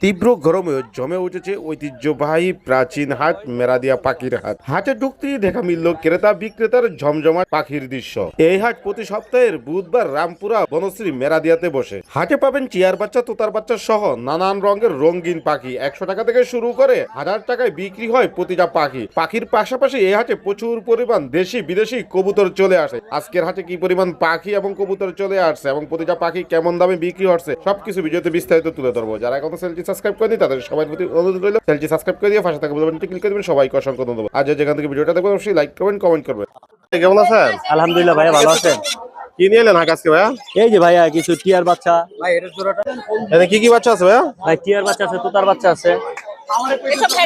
তীব্র গরমে জমে উঠেছে ঐতিহ্যবাহী প্রাচীন হাট মেরাদিয়া পাখির হাট। হাটে ঢুকতেই দেখা মিলল ক্রেতা বিক্রেতার জমজমাট পাখির দৃশ্য। এই হাট প্রতি সপ্তাহের বুধবার রামপুরা বনশ্রী মেরাদিয়াতে বসে। হাটে পাবেন চিয়ার বাচ্চা, তোতার বাচ্চা সহ নানান রঙের রঙিন পাখি। 100 টাকা থেকে শুরু করে 1000 টাকায় বিক্রি হয় প্রতিটা পাখি। পাখির পাশাপাশি এই হাটে প্রচুর পরিমাণ দেশি বিদেশি কবুতর চলে আসে। আজকের হাটে কি পরিমাণ পাখি এবং কবুতর চলে আসছে এবং প্রতিটা পাখি কেমন দামে বিক্রি হচ্ছে সবকিছু ভিডিওতে বিস্তারিত তুলে ধরবো। যারা এখন চ্যানেলটি সাবস্ক্রাইব করেনি তাদের সবার প্রতি অনুরোধ রইল চ্যানেলটি সাবস্ক্রাইব করে দিয়ে পাশে থাকা বেল বাটনটি ক্লিক করে দিবেন। সবাইকে অসংখ্য ধন্যবাদ। আর যেখান থেকে ভিডিওটা দেখবেন অবশ্যই লাইক করবেন, কমেন্ট করবেন। কেমন আছেন? আলহামদুলিল্লাহ ভাইয়া, ভালো আছেন? কি নিয়ে এলেন আজকে ভাইয়া? এই যে ভাইয়া কিছু টিয়ার বাচ্চা। ভাই এটা জোড়াটা এখানে কি কি বাচ্চা আছে ভাইয়া? ভাই টিয়ার বাচ্চা আছে, তোতার বাচ্চা আছে।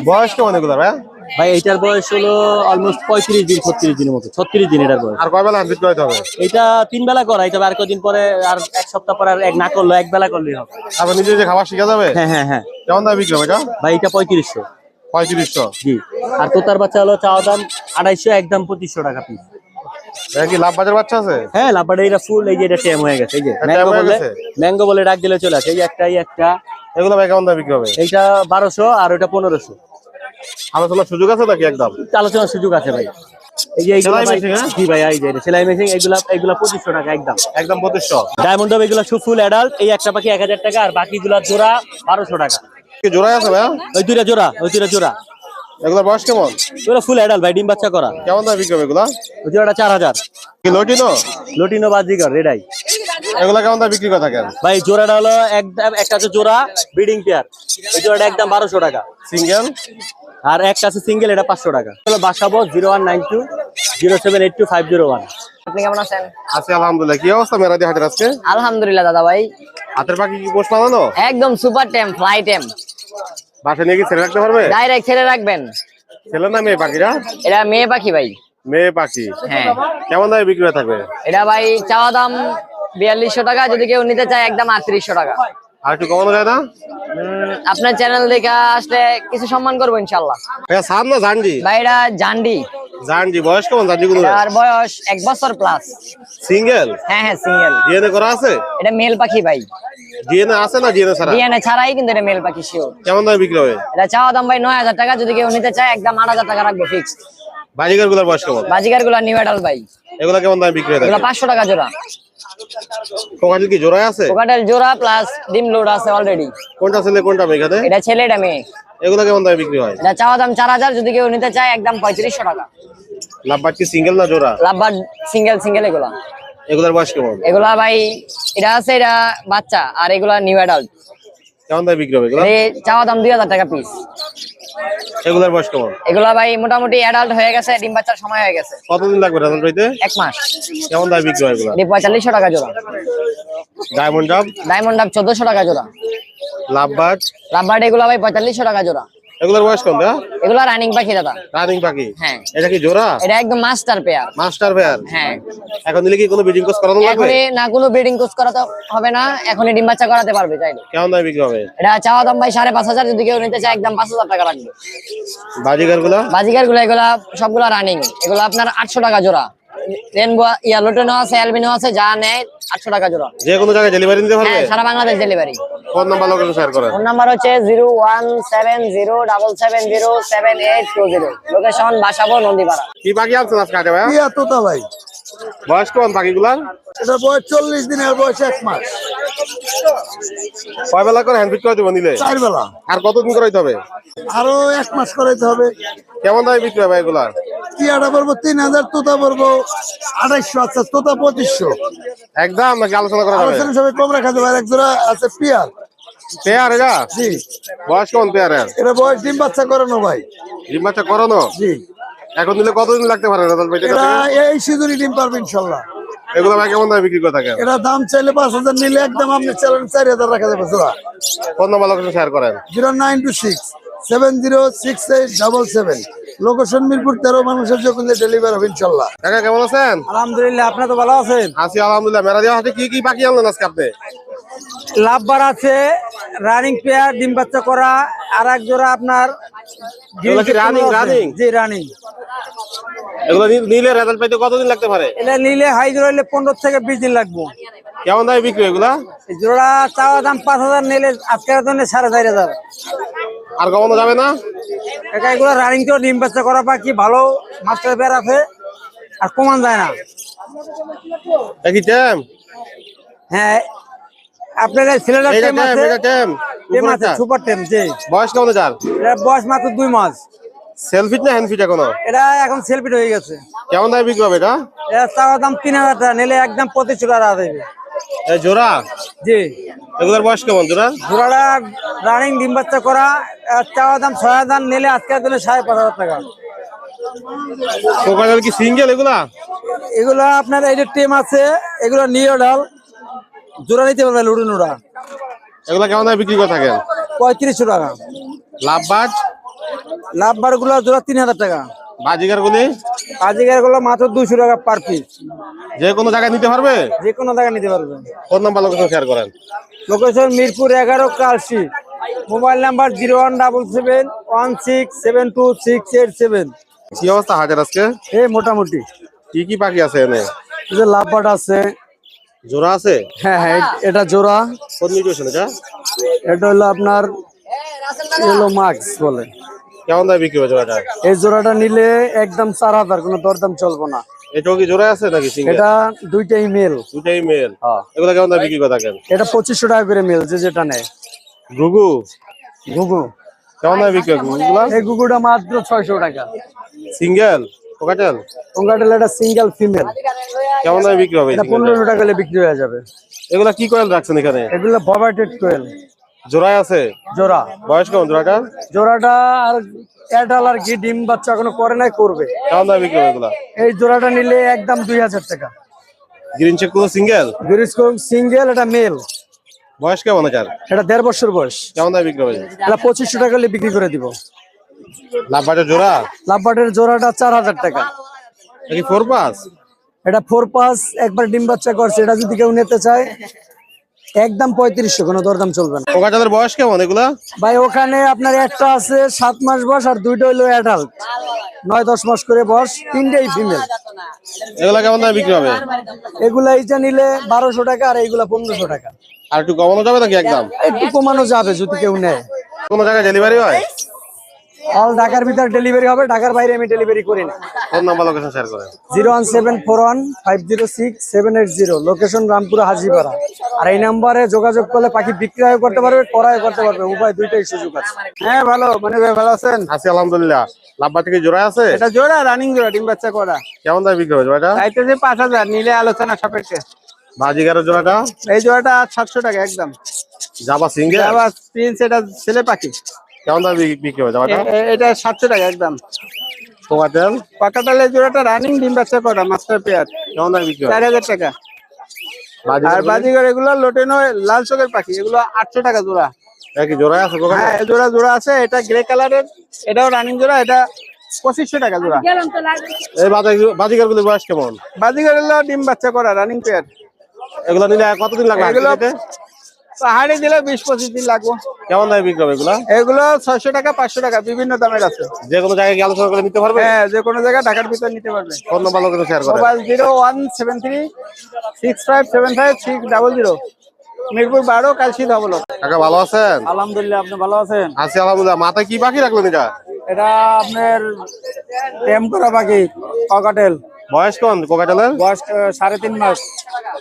বয়স কেমন এগুলো ভাইয়া? ভাই এটার বয়স হলো অলমোস্ট 35 দিন 36 দিনের মতো, 36 দিন এটার বয়স। আর কয় বেলা হান্ডিট করতে হবে? এটা 3 বেলা করাই, তবে আর কদিন পরে আর এক সপ্তাহ পরে আর এক না করলে এক বেলা করলেই হবে। আবার নিজে নিজে খাবার শিখা যাবে? হ্যাঁ হ্যাঁ হ্যাঁ। কেমন দাম বিক্রি হবে এটা? ভাই এটা 3500। 3500? জি। আর তোতার বাচ্চা হলো চাওয়া দাম 250, একদম 2500 টাকা পিস। এটা কি লাভ বাজার বাচ্চা আছে? হ্যাঁ লাভবাটা এটা ফুল, এই যে এটা টেম হয়ে গেছে। এই যে ম্যাঙ্গো বলে, ম্যাঙ্গো বলে ডাক দিলে চলে আসে। এই যে একটা এগুলো ভাই কেমন দাম বিক্রি হবে? এইটা 1200 আর ওটা 1500। আলোচনার সুযোগ আছে নাকি একদম? আলোচনার সুযোগ আছে ভাই। এই যে এইগুলা ভাই, জি ভাই এই যে সেলাই মেশিন, এগুলা 2500 টাকা একদম। একদম 2500? ডায়মন্ড ডব এগুলা ফুল অ্যাডাল্ট, এই একটা পাখি 1000 টাকা আর বাকিগুলা জোড়া 1200 টাকা। কি জোড়া আছে ভাইয়া? ওই দুইটা জোড়া। এগুলোর বয়স কেমন? এগুলা ফুল অ্যাডাল্ট ভাই, ডিম বাচ্চা করা। কেমন দাম বিক্রি হবে এগুলা? ওই জোড়াটা 4000। কি লটিনো? লটিনো বাজিগর রেডাই। এগুলা কেমন দাম বিক্রি করে থাকেন? ভাই জোড়াটা হলো একদম, একটা আছে জোড়া ব্রিডিং পেয়ার, এই জোড়াটা একদম 1200 টাকা সিঙ্গেল। আর একটা আছে সিঙ্গেল, এটা 500 টাকা। হলো বাসাবো 0192 0782501। আপনি কেমন আছেন? আছি আলহামদুলিল্লাহ। কি অবস্থা মেরাদি হাটের আজকে? আলহামদুলিল্লাহ দাদা ভাই, হাতের পাখি কি পোষ পালানো? একদম সুপার টেম, ফ্লাই টেম। বাসা নিয়ে কি ছেড়ে রাখতে পারবে? ডাইরেক্ট ছেড়ে রাখবেন। ছেলে না মেয়ে পাখিরা? এটা মেয়ে পাখি ভাই। মেয়ে পাখি? হ্যাঁ। কেমন দামে বিক্রি হয়ে থাকবে? এটা ভাই চাওয়া দাম 4200 টাকা, যদি কেউ নিতে চায় একদম 3800 টাকা। আর একটু কমানো যায় না? আপনার চ্যানেল দেখে আসলে কিছু সম্মান করবো ইনশাল্লাহ। ভাইয়া সাদ না জানজি? ভাই এটা জান্ডি। জানজি বয়স কেমন জানজি গুলো? তার বয়স 1 বছর প্লাস। সিঙ্গেল? হ্যাঁ হ্যাঁ সিঙ্গেল। ডিএনএ করা আছে? এটা মেল পাখি ভাই। ডিএনএ আছে না ডিএনএ ছাড়া? ডিএনএ ছাড়াই কিন্তু এটা মেল পাখি শিওর। কেমন দামে বিক্রি হবে? এটা চাওয়া দাম ভাই 9000 টাকা, যদি কেউ নিতে চায় একদম 8000 টাকা রাখবো ফিক্সড। বাজিকার গুলোর বয়স কেমন? বাজিকার গুলা নিউ অ্যাডাল্ট ভাই। এগুলা কেমন দামে বিক্রি হয়ে এগুলা থাকে? 500 টাকা জোড়া। কোকাটেল কি জোড়ায় আছে? কোকাটেল জোড়া প্লাস ডিম লোড আছে অলরেডি। কোনটা ছেলে কোনটা মেয়ে এখানে? এটা ছেলে এটা মেয়ে। এগুলা কেমন দামে বিক্রি হয়? এটা চাওয়া দাম 4000, যদি কেউ নিতে চায় একদম 3500 টাকা। লাভবাট কি সিঙ্গেল না জোড়া? লাভবার সিঙ্গেল এগুলা। এগুলার বয়স কেমন? এগুলা ভাই এটা আছে, এটা বাচ্চা, আর এগুলা নিউ অ্যাডাল্ট। কেমন দামে বিক্রি হবে এগুলা? এই চাওয়া দাম 2000 টাকা পিস। এগুলার বয়স কেমন? এগুলা ভাই মোটামুটি অ্যাডাল্ট হয়ে গেছে, ডিম বাচ্চার সময় হয়ে গেছে। কতদিন লাগবে রেজাল্ট পাইতে? 1 মাস। কেমন দামে বিক্রি হয় এগুলা? এটি 4500 টাকা জোড়া। ডায়মন্ড ডাব? ডায়মন্ড ডাব 1400 টাকা জোড়া। লাভবাট? লাভবার্ড এগুলা ভাই 4500 টাকা জোড়া। এগুলার বয়স কত? এগুলা রানিং পাখি দাদা। রানিং পাখি? হ্যাঁ। এটা কি জোড়া? এটা একদম মাস্টার পেয়ার। Master pair? হ্যাঁ। এখন নিলে কি কোনো ব্রিডিং কোর্স করানো লাগবে? এখনই না, কোনো ব্রিডিং কোর্স করাতে হবে না, এখনই ডিম বাচ্চা করাতে পারবে চাইলে। কেমন দামে বিক্রি হবে? এটা চাওয়া দাম ভাই 5500, যদি কেউ নিতে চায় একদম 5000 টাকা রাখবে। বাজিকার গুলা? বাজিকার গুলো এগুলা সবগুলা রানিং, এগুলো আপনার 800 টাকা জোড়া। রেনবো লোটেনো আছে, অ্যালবিনো আছে, যা নেয় 800 টাকা জোড়া। যে কোনো জায়গায় ডেলিভারি দিতে পারবে? হ্যাঁ সারা Bangladesh delivery. Phone number location share করেন। ফোন নাম্বার হচ্ছে 01707707820। লোকেশন বাসাবো নন্দীপাড়া। কি পাখি আনছেন আজকে হাটে ভাইয়া? ইয়া তোতা ভাই, বয়স কেমন পাখিগুলার? এটা বয়স 40 দিনের, বয়স 1 মাস। কয় বেলা করে হ্যান্ড ফিট করে দিব নিলে? 4 বেলা। আর কতদিন করাইতে হবে? আরো 1 মাস করাইতে হবে। কেমন দামে বিক্রি হবে এগুলার? টিয়াটা পড়বো 3000, তোতা পড়বো 2800। আচ্ছা তোতা 2500। একদম নাকি আলোচনা করা যাবে? আলোচনা সবাই কম রাখা যাবে। আর এক জোড়া আছে পিয়ার। পেয়ার এটা? জি। বয়স কেমন পেয়ারের? এটা বয়স ডিম বাচ্চা করানো ভাই। ডিম বাচ্চা করানো? জি। এখন নিলে কতদিন লাগতে পারে রেজাল্ট পাইতে? এটা এই সিজনই ডিম পারবে ইনশাল্লাহ। এগুলো ভাই কেমন দামে বিক্রি করে থাকেন? এটা দাম চাইলে 5000, নিলে একদম আপনি চালান 4000 রাখা যাবে জোড়া। ফোন নাম্বার লোকেশন শেয়ার করেন। 0926706777। লোকেশন মিরপুর 13, মানুষের যখন ডেলিভারি হবে ইনশাল্লাহ। কাকা কেমন আছেন? আলহামদুলিল্লাহ, আপনি তো ভালো আছেন? আছি আলহামদুলিল্লাহ। মেরাদিয়া হাটে কি কি পাখি আনলেন আজকে আপনি? লাভবার আছে, রানিং পেয়ার, ডিম বাচ্চা করা, আর এক জোড়া আপনার এগুলো কি রানিং? জি রানিং। এগুলো নিলে রেজাল্ট পাইতে কতদিন লাগতে পারে? এটা নিলে হাই জোড়া হইলে 15 থেকে 20 দিন লাগবে। কেমন দামে বিক্রি এগুলা? জোড়া চাওয়া দাম 5,000, নিলে আজকের জন্য 4,500। আর কমানো যাবে না? একা এগুলো রানিং তো ডিম বাচ্চা করা পাখি, ভালো মাস্টার পেয়ার আছে, আর কমান যায় না। একই টেম? হ্যাঁ, আপনার সিলেটের এটা টেম টেম, আছে, এটা টেম। টেম আছে, সুপার টেম। জি, বয়স কেমন যার? এটা বয়স মাত্র 2 মাস। সেলফিট না হ্যান্ড ফিট এখনো? এটা এখন সেলফিট হয়ে গেছে। কেমন দামে বিক্রি হবে এটা? এটা চাওয়া দাম 3,000 টাকা, নিলে একদম 25 টাকা দেবে। এই জোড়া? জি, এগুলোর বয়স কেমন জোড়া? জোড়াটা রানিং ডিম বাচ্চা করা, চাওয়া দাম 6,000, নিলে আজকের জন্য 5,500 টাকা। কোকাটেল কি সিঙ্গেল এগুলা? এগুলো আপনার এই যে টেম আছে, এগুলো নিয়ে ডাল জোড়া নিতে পারবে, লুডুনুরা। এগুলা কেমন দামে বিক্রি করে থাকেন? 3500 টাকা। লাভবাট? লাভবার গুলো জোড়া 3,000 টাকা। বাজিগার গুলি? আজিকার গুলো মাত্র 200 টাকা পার পিস। যে কোনো জায়গায় নিতে পারবে? যে কোনো জায়গায় নিতে পারবেন। ফোন নাম্বার লোকেশন শেয়ার করেন। Location Mirpur 11, Kalshi. Mobile number 0177167267। কি অবস্থা হাজার আজকে? এই মোটামুটি কি কি পাখি আছে এনে? এই যে লাভবাট আছে। জোড়া আছে? হ্যাঁ হ্যাঁ, এটা জোড়া। কোন মিউটেশন এটা? এটা হলো আপনার ইয়েলো মার্কস বলে। কেমন দামে বিক্রি হবে জোড়াটা? এই জোড়াটা নিলে একদম 4,000, কোনো দরদাম চলবো না। এটাও কি জোড়া আছে নাকি সিঙ্গেল? এটা দুইটাই মেল। দুটাই মেল। হ্যাঁ, এগুলা কেমন দামে বিক্রি করে থাকেন? এটা 2500 টাকা করে মেল, যে যেটা নেয়। গুগু ঘুঘু, কেমন দামে বিক্রি হয় গুগুলা? এই ঘুঘুটা মাত্র 600 টাকা। Single cockatiel? কোঙ্গাটেল এটা সিঙ্গেল ফিমেল, কেমন দামে বিক্রি হবে? এটা 1500 টাকা হলে বিক্রি হয়ে যাবে। এগুলা কি কয়েল রাখছেন এখানে? এগুলো ববাটেড কোয়েল জোড়ায় আছে? জোড়া। বয়স কেমন জোড়াটা? জোড়াটা আর অ্যাডাল আর কি ডিম বাচ্চা এখনো করে নাই, করবে। কেমন দামে বিক্রি হবে এগুলা? এই জোড়াটা নিলে একদম 2000 টাকা। গ্রিন চেক গুলো সিঙ্গেল? গ্রিসকোম সিঙ্গেল, এটা মেল। বয়স কেমন এটার? এটা 1.5 বছর বয়স। কেমন দামে বিক্রি হবে? এটা 2500 টাকা হলে বিক্রি করে দিব। লাভবাটের জোড়া? লাভবাটের জোড়াটা 4,000 টাকা। নাকি 4 পাস? এটা 4 পাস, একবার ডিম বাচ্চা করছে। এটা যদি কেউ নিতে চায় একদম 3500, কোনো দরদাম চলবে না। কোকাটেলের বয়স কেমন এগুলা? ভাই ওখানে আপনার একটা আছে 7 মাস বয়স, আর দুইটা হইলো অ্যাডাল্ট 9-10 মাস করে বয়স, তিনটেই ফিমেল। এগুলা কেমন দামে বিক্রি হবে? এগুলা এইটা নিলে 1200 টাকা, আর এইগুলা 1500 টাকা। আর একটু কমানো যাবে নাকি একদম? একটু কমানো যাবে যদি কেউ নেয়। কোনো জায়গায় ডেলিভারি হয়? অল ঢাকার ভিতর ডেলিভারি হবে, ঢাকার বাইরে আমি ডেলিভারি করি না। ফোন নাম্বার লোকেশন শেয়ার করেন। 01741506780, লোকেশন রামপুরা হাজিপাড়া। আর এই নাম্বারে যোগাযোগ করলে পাখি বিক্রয় করতে পারবে, ক্রয় করতে পারবে, উভয় দুইটাই সুযোগ আছে। হ্যাঁ ভালো, মানে ভাই ভালো আছেন? আছি আলহামদুলিল্লাহ। লাভবার থেকে জোড়া আছে? এটা জোড়া, রানিং জোড়া, ডিম বাচ্চা করা। কেমন দামে বিক্রি হবে জোড়াটা? চাইতে যে 5,000, নিলে আলোচনা সাপেক্ষে। বাজিগারের জোড়াটা? এই জোড়াটা 700 টাকা একদম। জাবা সিঙ্গেল? আবার প্রিন্স, এটা ছেলে পাখি। কেমন দামে বিক্রি হবে জোড়াটা? এটা 700 টাকা একদম। কোকাটেল? পাকাটালের জোড়াটা রানিং ডিম বাচ্চা করা, মাস্টার পেয়ার, কেমন দামে বিক্রি হবে? 4,000 টাকা। আর বাজিগার? বাজিগর এগুলো লোটেনো লাল চোখের পাখি, এগুলো 800 টাকা জোড়া। কি জোড়ায় আছে কোকাটেল? হ্যাঁ, জোড়া জোড়া আছে। এটা গ্রে কালারের, এটাও রানিং জোড়া, এটা 2500 টাকা জোড়া। এই বাজিগার গুলির বয়স কেমন? বাজিগর হলো ডিম বাচ্চা করা, রানিং পেয়ার। এগুলো নিলে কতদিন লাগবে? এগুলো পাহাড়ে দিলে 20-25 দিন লাগবে। কেমন দামে বিক্রি হবে এগুলা? এগুলো 600 টাকা, 500 টাকা, বিভিন্ন দামের আছে। যে কোনো জায়গায় গিয়ে আলোচনা করে নিতে পারবে? হ্যাঁ, যে কোনো জায়গায় ঢাকার ভিতর নিতে পারবে। ফোন নাম্বার লোকেশন শেয়ার করেন। মোবাইল 01736575600, মিরপুর 12, কালশি ধবল। কাকা ভালো আছেন? আলহামদুলিল্লাহ, আপনি ভালো আছেন? আছি আলহামদুলিল্লাহ। মাথায় কি পাখি রাখলেন এটা? এটা আপনার টেম করা পাখি, ককাটেল। বয়স কোন কোকাটেলের? বয়স 3.5 মাস।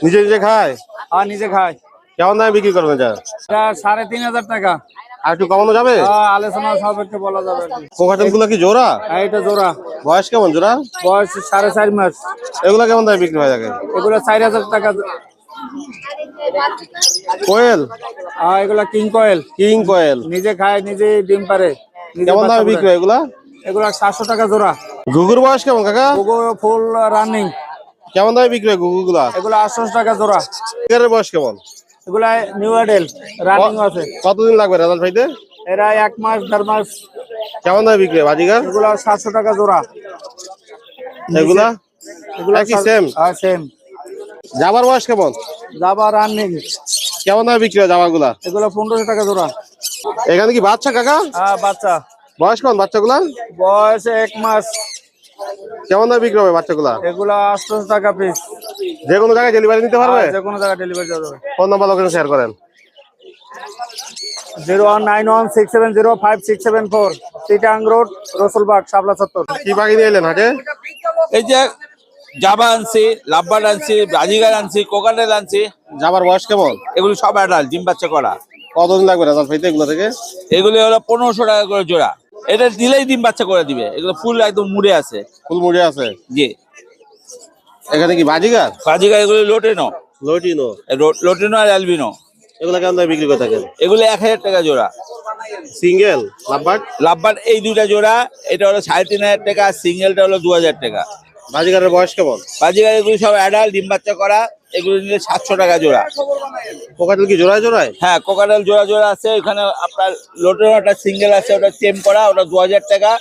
নিজে নিজে খায়? আর নিজে খায়। কেমন দামে বিক্রি করবেন এটা? এটা 3,500 টাকা। আর একটু কমানো যাবে? আলোচনা সাপেক্ষে বলা যাবে আর কি। কোকাটেল গুলো কি জোড়া? এটা জোড়া, বয়স কেমন জোড়া? বয়স 4.5 মাস। এগুলা কেমন দামে বিক্রি হয়ে থাকে? এগুলো 4,000 টাকা। কোয়েল? আর এগুলা কিং কয়েল, কিং কোয়েল নিজে খায়, নিজে ডিম পারে, নিজে কেমন বাচ্চা দামে করে। বিক্রি হয় এগুলা? এগুলা 700 টাকা জোড়া। ঘুঘুর বয়স কেমন কাকা? ওগো ফুল রানিং। কেমন দামে বিক্রি হয় ঘুঘু গুলা? এগুলা 800 টাকা জোড়া। এর বয়স কেমন? এগুলা নিউ অ্যাডেল, রানিং আছে। কতদিন লাগবে রেজাল্ট পাইতে? এরা 1 মাস 1.5 মাস। কেমন দামে বিক্রি হয় বাজিগার? এগুলা 700 টাকা জোড়া। এগুলা এগুলা একই সেম? সেম। জাবার বয়স কেমন? জাবা রানিং। কেমন দামে বিক্রি হয় জাবার গুলা? এগুলা 1500 টাকা জোড়া। এখানে কি বাচ্চা কাকা? বাচ্চা। বয়স কেমন বাচ্চাগুলা? বয়স 1 মাস। কেমন দামে বিক্রি হবে বাচ্চাগুলা? এগুলা 800 টাকা পিস। যে কোনো জায়গায় ডেলিভারি নিতে পারবে? যে কোনো জায়গায় ডেলিভারি দেওয়া যাবে। ফোন নাম্বার লোকেশন শেয়ার করেন। 0191670567 চিটাং রোড, রসুলবাগ, শাপলা চত্বর। কি পাখি নিয়ে এলেন হাটে? এই যে জাবা আনছি, লাভবার্ড আনছি, ব্রাজিগার আনছি, কোকাটেল আনছি। যাবার বয়স কেমন? এগুলো সব অ্যাডাল্ট, ডিম বাচ্চা করা। কতদিন লাগবে রেজাল্ট পাইতে এগুলো থেকে? এগুলো হলো 1500 টাকা করে জোড়া। এটা দিলেই ডিম বাচ্চা করে দিবে। এগুলো ফুল একদম মুড়ে আছে। ফুল মুড়ে আছে। জি, এখানে কি বাজিগার? ব্রাজিগার এগুলো লোটেনো, লটিনো। লোটেনো আর অ্যালবিনো। এগুলো কেমন দামে বিক্রি করে থাকেন? এগুলো 1000 টাকা জোড়া। Single lovebird? লাভবার্ড এই দুইটা জোড়া, এটা হলো 3500 টাকা, সিঙ্গেলটা হলো 2000 টাকা। বাজিগারের বয়স কেমন? বাজিগার এগুলো সব অ্যাডাল্ট, ডিম বাচ্চা করা। এগুলো নিলে 700 টাকা জোড়া। কোকাটেল কি জোড়ায় জোড়ায়? হ্যাঁ, কোকাটেল জোড়া জোড়া আছে। এখানে আপনার লোটেনোটা সিঙ্গেল আছে, ওটা চেম করা, ওটা 2000 টাকা।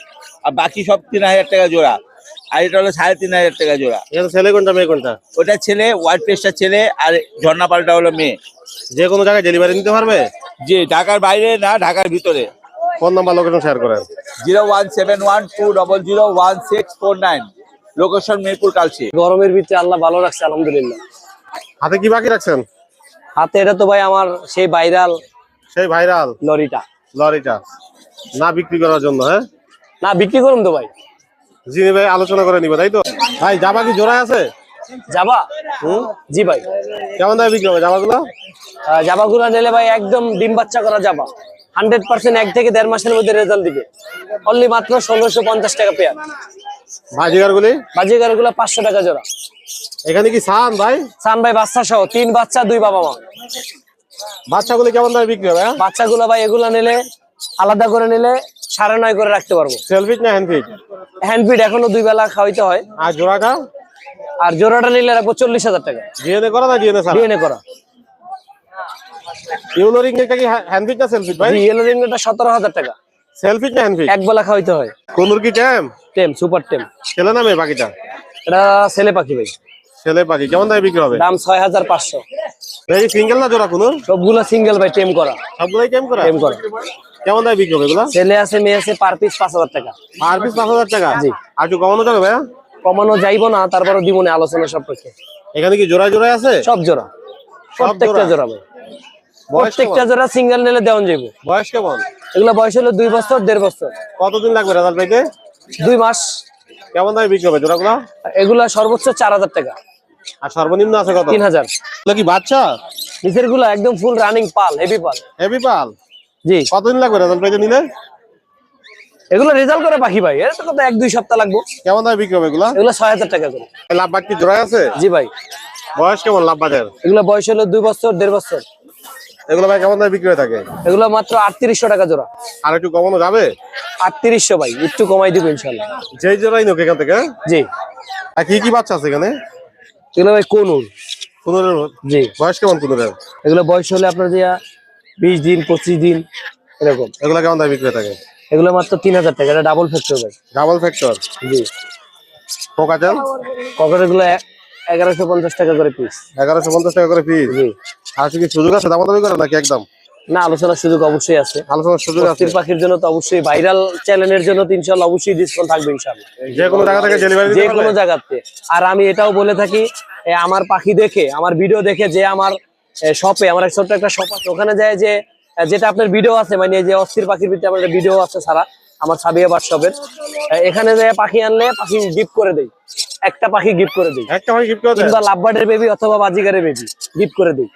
আর বাকি সব 3000 টাকা জোড়া। আর এটা হলো 3500 টাকা জোড়া। এখানে ছেলে কোনটা মেয়ে কোনটা? ওটা ছেলে, হোয়াইট পেস্টটা ছেলে, আর ঝর্ণা পালটা হলো মেয়ে। যে কোনো জায়গায় ডেলিভারি নিতে পারবে? যে ঢাকার বাইরে না, ঢাকার ভিতরে। ফোন নাম্বার লোকেশন শেয়ার করেন। 01712001649, লোকেশন মিরপুর কালশি। গরমের ভিতরে আল্লাহ ভালো রাখছে আলহামদুলিল্লাহ। হাতে কি বাকি রাখছেন? হাতে এটা তো ভাই আমার সেই ভাইরাল সেই ভাইরাল লরিটা। লরিটা না বিক্রি করার জন্য? হ্যাঁ, না বিক্রি করুন তো ভাই। জিনি ভাই আলোচনা করে নিবে, তাই তো? ভাই জামা কি জোড়ায় আছে? যাবা? জি ভাই। কেমন দামে বিক্রি হবে জামাগুলো? জাবাগুলো নিলে ভাই একদম ডিম বাচ্চা করা যাবা, 100% 1 থেকে 1.5 মাসের মধ্যে রেজাল্ট দিবে। অনলি মাত্র 1650 টাকা পেয়ার। বাজিগার গুলি? বাজিগার গুলো 500 টাকা জোড়া। এখানে কি সান ভাই? সান ভাই বাচ্চা সহ 3 বাচ্চা 2 বাবা মা। বাচ্চাগুলি কেমন দামে বিক্রি হবে? বাচ্চাগুলো ভাই এগুলো নিলে আলাদা করে নিলে 9.5 করে রাখতে পারবো। সেলফিট না হ্যান্ডফিট? হ্যান্ডফিড এখনো 2 বেলা খাওয়াইতে হয়। আর জোড়াটা? আর জোড়াটা নিলে রাখবো 40,000 টাকা। ডিএনএ করা না ডিএনএ ছাড়া? ডিএনএ করা। ইউলো রিং এটা কি হ্যান্ডফিট না সেলফিট ভাই? জি, ইয়েলো রিংটা 17,000 টাকা। সেলফিট না হ্যান্ডফিট? এক বেলা খাওয়াইতে হয়। কোনুর কি ট্যাম? টেম, সুপার টেম। ছেলে না মেয়ে পাখিটা? এটা ছেলে পাখি ভাই। ছেলে পাখি। কেমন দামে বিক্রি হবে? দাম 6,500। এই সিঙ্গেল না জোড়া কোনুর? সবগুলা সিঙ্গেল ভাই, টেম করা। সবগুলাই টেম করা? টেম করা। কেমন দামে বিক্রি হবে এগুলা? ছেলে আছে মেয়ে আছে, পার পিস 5,000 টাকা। পার পিস 5000 টাকা? জি। আর একটু কমানো যাবে ভাইয়া? কমানো যাইবো না, তারপরে দিব না, আলোচনা সাপেক্ষে। এখানে কি জোড়ায় জোড়ায় আছে? সব জোড়া, প্রত্যেকটা জোড়া ভাই। বয়স প্রত্যেকটা জোড়া সিঙ্গেল নিলে দেওয়ান যাইবো। বয়স কেমন? এগুলো বয়স হলো 2 বছর 1.5 বছর। কতদিন লাগবে রেজাল্ট পাইতে? 2 মাস। কেমন দামে বিক্রি হবে জোড়াগুলো? এগুলা সর্বোচ্চ 4,000 টাকা। আর সর্বনিম্ন আছে কত? 3,000। এগুলো কি বাচ্চা? নিচের গুলা একদম ফুল রানিং পাল, হেভি পাল। হেভি পাল? জি। কতদিন লাগবে রেজাল্ট পাইতে নিলে? এগুলো রেজাল্ট করে পাখি ভাই, এটা তো কত 1-2 সপ্তাহ লাগবে। কেমন দামে বিক্রি হবে এগুলো? এগুলো 6,000 টাকা করে। লাভবাট কি জোড়ায় আছে? জি ভাই। বয়স কেমন লাভবাটের? এগুলো বয়স হলো 2 বছর 1.5 বছর। এগুলো ভাই কেমন দামে বিক্রি হয়ে থাকে? এগুলো মাত্র 3800 টাকা জোড়া। আর একটু কমানো যাবে? 3800 ভাই, একটু কমাই দিব ইনশাআল্লাহ। যেই জোড়াই নোক এখান থেকে? জি। আর কি কি বাচ্চা আছে এখানে? এগুলো ভাই কোনুর। কুনুরের? জি। বয়স কেমন কুনুরের? এগুলো বয়স হলে আপনার দিয়া 20 দিন 25 দিন এরকম। এগুলো কেমন দামে বিক্রি হয়ে থাকে? এগুলো মাত্র 3000 টাকা। এটা ডাবল ফ্যাক্টর ভাই। Double factor? জি। কোকাটেল? ককের গুলো 1150 টাকা করে পিস। 1150 টাকা করে পিস? জি। আর কি সুযোগ আছে দামাদামি করে নাকি একদম? না, আলোচনার সুযোগ অবশ্যই আছে। আলোচনার সুযোগ আছে? অস্থির পাখির জন্য তো অবশ্যই, ভাইরাল চ্যানেলের জন্য তো ইনশাআল্লাহ অবশ্যই ডিসকাউন্ট থাকবে ইনশাআল্লাহ। যে কোনো জায়গা থেকে ডেলিভারি যে কোনো জায়গাতে। আর আমি এটাও বলে থাকি, আমার পাখি দেখে, আমার ভিডিও দেখে যে আমার শপে, আমার ছোট্ট একটা শপ আছে, ওখানে যায় যে যেটা আপনার ভিডিও আছে, মানে যে অস্থির পাখির ভিতরে আমার ভিডিও আছে সারা, আমার সাবিয়া বার্কশপের, এখানে যে পাখি আনলে পাখি গিফট করে দেই, একটা পাখি গিফট করে দেই, একটা পাখি গিফট করে দেন? কিংবা লাভবার্ডের বেবি অথবা বাজিগারের বেবি গিফট করে দেই।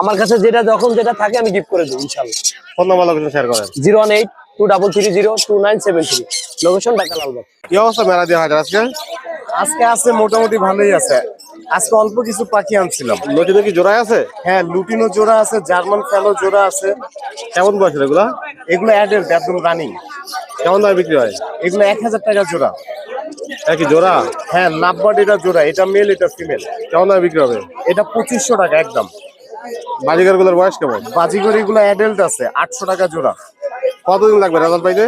আমার কাছে যেটা যখন যেটা থাকে আমি গিফট করে দিই ইনশাআল্লাহ। ফোন নাম্বার লোকেশন শেয়ার করেন। 01823302973, লোকেশন ঢাকা লালবাগ। কি অবস্থা মেলা দিয়ে হাজার আজকে? আজকে আছে মোটামুটি ভালোই আছে। আজকে অল্প কিছু পাখি আনছিলাম। লটিনো কি জোড়ায় আছে? হ্যাঁ, লুটিনো জোড়া আছে, জার্মান ফেলো জোড়া আছে। কেমন বয়সের এগুলা? এগুলো অ্যাডাল্ট, একদম রানিং। কেমন দামে বিক্রি হয়? এগুলো 1000 টাকা জোড়া। কি জোড়া? হ্যাঁ, লাভবার্ড এটা জোড়া, এটা মেল এটা ফিমেল। কেমন দামে বিক্রি হবে? এটা 2500 টাকা একদম। বাজিগার গুলোর বয়স কেমন? বাজিগর এগুলো অ্যাডাল্ট আছে, 800 টাকা জোড়া। কতদিন লাগবে রেজাল্ট পাইতে?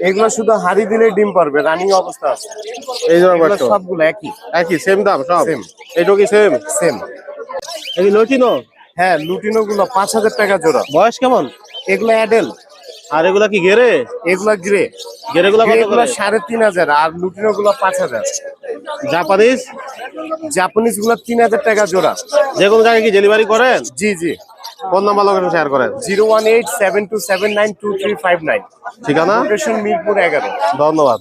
এগুলো শুধু হাড়ি দিলে ডিম পারবে, রানিং অবস্থা আছে। এই জোড়ার বয়স এগুলো কেমন? সবগুলো একই একই সেম দাম সব? সেম। এইটা কি সেম? সেম। এই লটিনো? হ্যাঁ, লুটিনো গুলো 5000 টাকা জোড়া। বয়স কেমন? এগুলো অ্যাডাল্ট। আর এগুলা কি ঘেরে? এগুলা গ্রে। ঘেরে গুলা কত এগুলো করে? 3500, আর লুটিনো গুলো 5000। জাপানিজ? জাপানিজ গুলা 3000 টাকা জোড়া। যে কোনো জায়গায় কি ডেলিভারি করেন? জি জি। ফোন নাম্বার লোকেশন শেয়ার করেন। 01872792359। ঠিকানা? লোকেশন মিরপুর 11। ধন্যবাদ।